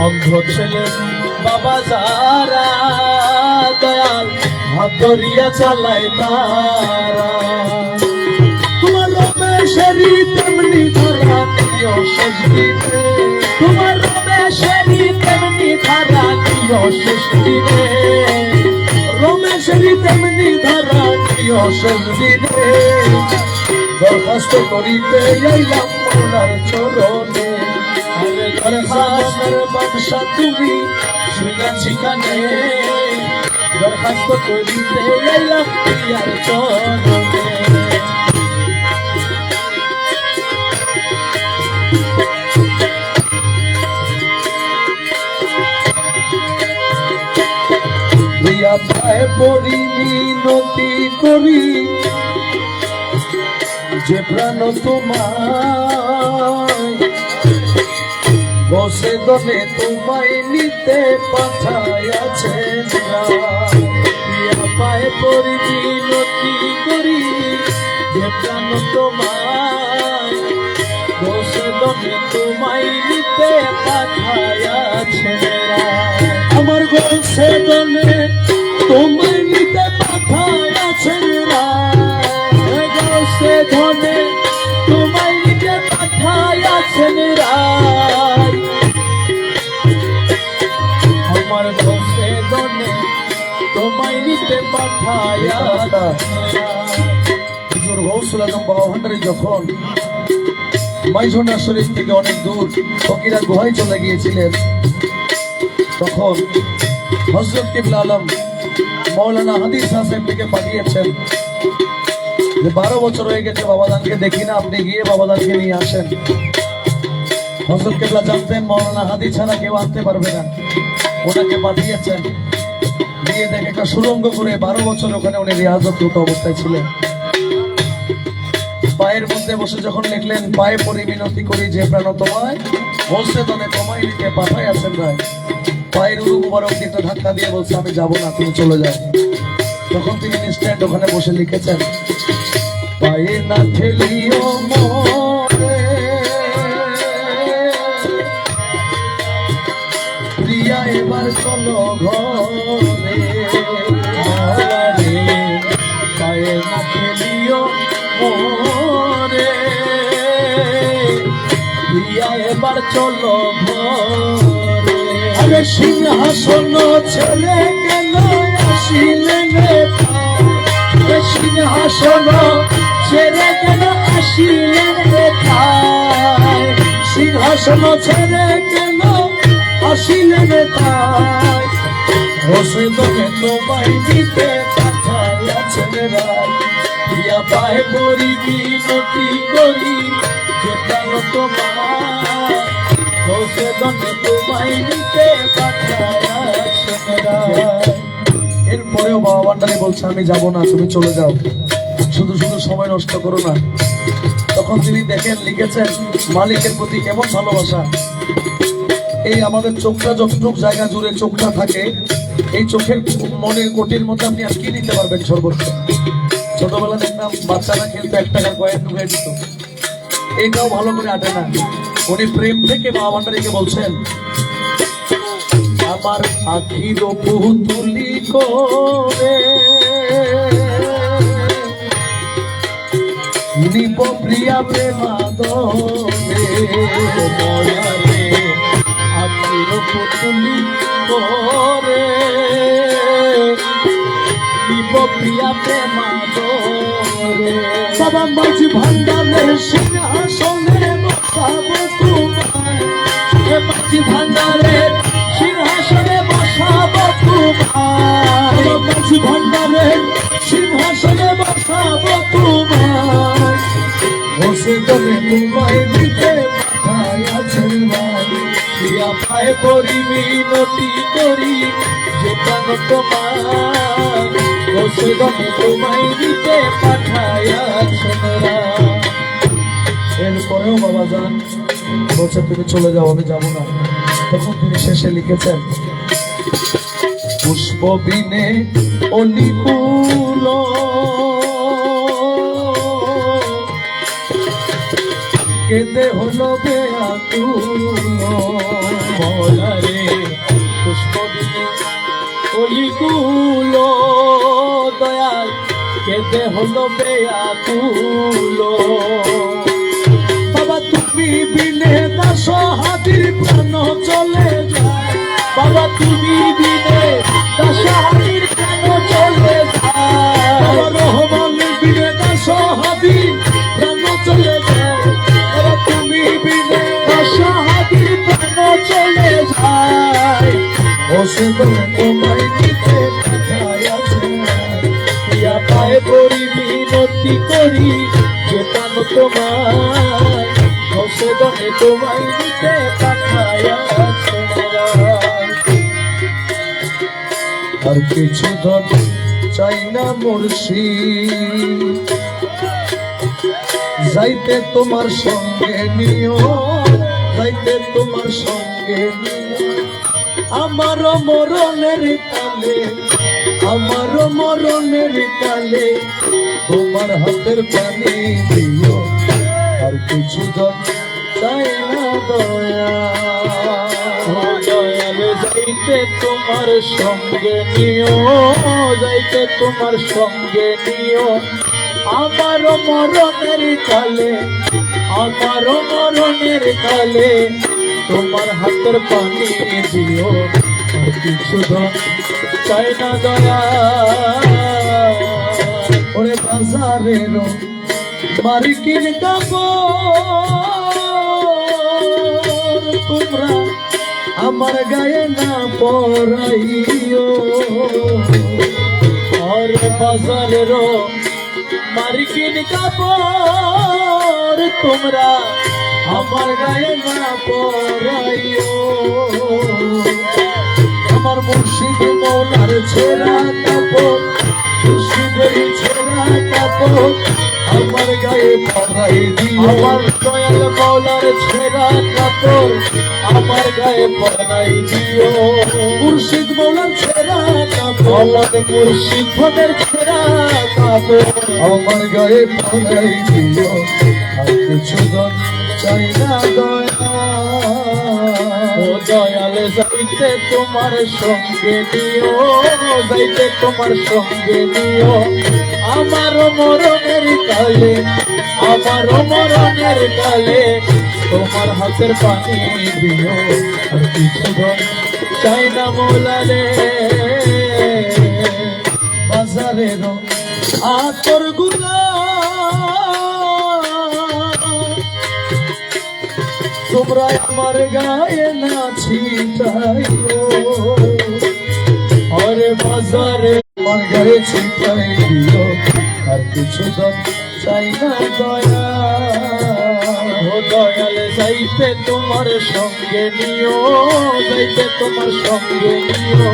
অন্ধ ছেলের বাবা যারা দয়াল হাত ধরিয়া চালায় তারা তোমার রমেশেরই তেমনি ধারা দিও শেষ দিনে তোমার রমেশেরই তেমনি ধারা দিও শেষ দিনে রমেশেরই তেমনি ধারা দিও শেষ দিনে দরখাস্ত করিতে আইলাম মৌলার চরণে আরে দরখাস্তের বাদশাহ তুমি শুনাছি কানে দরখাস্ত করিতে আইলাম প্রিয়ার চরণে প্রিয়া পায়ে পড়ি মিনতি করি যে প্রাণ তোমায় বসে দলে তোমায় নিতে পাঠাইয়াছেন প্রিয়া পায়ে পড়ি মিনতি করি যে প্রাণ তোমায় তোমায় নিতে পাঠাইয়াছে আমার গৌসে দনে তোমায় নিতে পাঠাইয়াছে গৌসে ধনে তোমায় নিতে পাঠাইয়াছে আমার গৌসে দনে তোমায় নিতে পাঠাইয়াছে হুজুর গৌসুল আজম বাবা ভান্ডারী যখন মাইজনা শরীফ থেকে অনেক দূর ফকিরা গুহায় চলে গিয়েছিলেন, তখন হযরত কিবলা আলম মৌলানা হাদিস সাহেবকে পাঠিয়েছেন যে 12 বছর হয়ে গেছে বাবাদানকে দেখি না, আপনি গিয়ে বাবাদানকে নিয়ে আসেন। হযরত কিবলা জানতেন মৌলানা হাদিস ছাড়া কেউ আনতে পারবে না, ওনাকে পাঠিয়েছেন। গিয়ে দেখে একটা সুরঙ্গ করে 12 বছর ওখানে উনি রিয়াজতরত অবস্থায় ছিলেন। পায়ের মধ্যে বসে যখন লিখলেন পায়ে পরি মিনতি করি যে প্রাণ তোমায় বলছে তনে তোমায় নিতে পাঠাই আছেন ভাই, পায়ের উরু মুবারক একটা ধাক্কা দিয়ে বলছে আমি যাব না, তুমি চলে যাও। তখন তিনি ইনস্ট্যান্ট ওখানে বসে লিখেছেন পায়ে না ঠেলিও মোরে প্রিয়া এবার চলো ঘরে পায়ে না ঠেলিও মোরে প্রিয়া এবার চলো ঘরে আরে সিংহাসন ছেড়ে কেন আসিলেন সিংহাসন ছেড়ে কেন আসিলেন সিংহাসন ছেড়ে কেন আসিলেন বসে তোকে তোমায় দিতে পাঠাইয়াছেন রায় প্রিয়া পায়ে করি বিনতি করি যে প্রাণ তোমার বসে তোকে তোমায় দিতে পাঠাইয়াছেন রায়। এরপরেও বাবা ভান্ডারী বলছে আমি যাব না, তুমি চলে যাও, শুধু শুধু সময় নষ্ট করো না। তখন তিনি দেখেন লিখেছেন মালিকের প্রতি কেমন ভালোবাসা। এই আমাদের চোখটা যতটুক জায়গা জুড়ে চোখটা থাকে, এই চোখের মনের কোটির মধ্যে আপনি আর কি নিতে পারবেন সর্বোচ্চ। ছোটবেলা দেখলাম বাচ্চারা খেলতে 1 টাকার কয়েন ঢুকে দিত, এইটাও ভালো করে আটে না। উনি প্রেম থেকে বাবা ভান্ডারীকে বলছেন আমার আখির পুতুলি করে নিব প্রিয়া প্রেমাদরে মরারে আখির পুতুলি করে নিব প্রিয়া প্রেমাদরে বাবা মাঝি ভান্ডারের সিংহাসনে বসাবো তোমায় মাঝি ভান্ডারের সিংহাসনে বসাবো তোমায় মাঝি ভান্ডারের সিংহাসনে বসাবো তোমায় বসে তবে তোমায় দিতে পাঠাইয়াছেন ভাই প্রিয়া পায়ে করি মিনতি করি যে প্রাণ তোমার বসে তবে তোমায় দিতে পাঠাইয়াছেন ভাই। এরপরেও বাবা যান বলছে তুমি চলে যাও, আমি যাব না। তখন তিনি শেষে লিখেছেন পুষ্প বিনে অলি ফুল কেঁদে হলো বেআকুল মলারে পুষ্প বিনে অলি ফুল দয়াল কেঁদে হলো বেআকুল বাবা তুমি বিনে দাস হাদির প্রাণ চলে যায় বাবা তুমি বিনে দাস হাদির প্রাণ চলে যায় বাবা রহমান বিনে দাস হাদির প্রাণ চলে যায় বাবা তুমি বিনে দাস হাদির প্রাণ চলে যায় বসে বলে তোমায় দিতে পাঠাইয়াছেন প্রিয়া পায়ে পড়ি মিনতি করি যে প্রাণ তোমায় বসে বলে তোমায় দিতে পাঠাইয়াছেন আর কিছু ধন চাই না মুর্শিদ যাইতে তোমার সঙ্গে নিও যাইতে তোমার সঙ্গে নিও আমার মরণের কালে আমার মরণের কালে তোমার হাতের পানি দিও আর কিছু ধন চাই না দয়া দয়ালে যাইতে তোমার সঙ্গে নিও যাইতে তোমার সঙ্গে নিও আমার মরণের কালে আমার মরণের কালে তোমার হাতের পানি দিও আর কিছু ধন চাই না দয়া ওরে বাজারের মার্কিন কাপড় তোমরা আমার গায়ে না পরাইও আর বাজারের মার্কিন কাপড় তোমরা আমার গায়ে না পরাইও আমার মুর্শিদ মৌলার ছেঁড়া কাপড় মুর্শিদের ছেঁড়া কাপড় আমার গায়ে পরাই দিও আমার দয়াল মৌলার ছেঁড়া কাপড় আমার গায়ে পরাই দিও মুর্শিদ মৌলার ছেঁড়া কাপড় আমার মুর্শিদ ভোদের ছেঁড়া কাপড় আমার গায়ে পরাই দিও আর কিছু দন চাই না দয়া ও দয়াল যাইতে তোমার সঙ্গে নিও যাইতে তোমার সঙ্গে নিও আমার মরণের কালে আমার মরণের কালে তোমার হাতের পানি দিও আর কিছু ধন চাই না মোলালে বাজারের আতর গুলা তোমরা আমার গায়ে না ছিটাইও আরে বাজারে আমার গায়ে ছিটাই দিও আর কিছু দাম চাই না দয়া ও দয়াল যাইতে তোমার সঙ্গে নিও যাইতে তোমার সঙ্গে নিও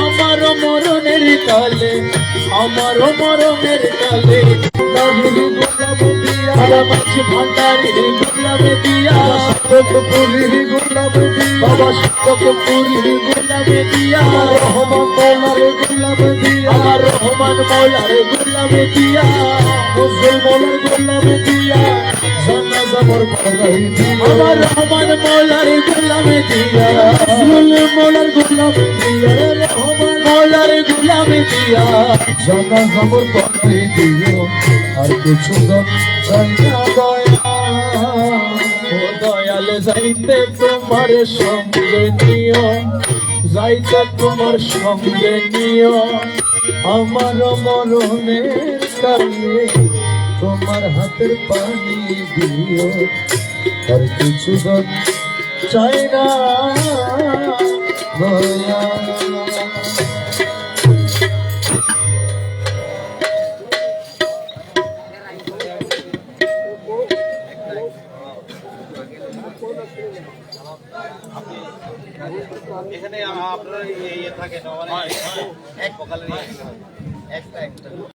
আমার মরণের কালে আমার মরণের কালে মাছ ভান্ডারি গোলামে দিয়া পুরীর গোলামে দিয়া বাবা পুরীর গোলামে দিয়া রহমান মৌলার গোলামে দিয়া আমার রহমান মৌলার গোলামে দিয়া ফজল মৌলার গোলামে দিয়া জানা যাবর পড়াই দিয়া আমার রহমান মৌলার গোলামে দিয়া ফজল মৌলার গোলামে দিয়া রহমান মৌলার গোলামে দিয়া জানা যাবর পড়াই দিও আর কিছু দাম চাই না দয়া ও দয়াল যাইতে তোমার সঙ্গে নিও যাইতে তোমার সঙ্গে নিও আমার মরণের কালে তোমার হাতের পানি দিও আর কিছু দাম চাই না দয়া এখানে আপনার ইয়ে থাকে না মানে এক সকালে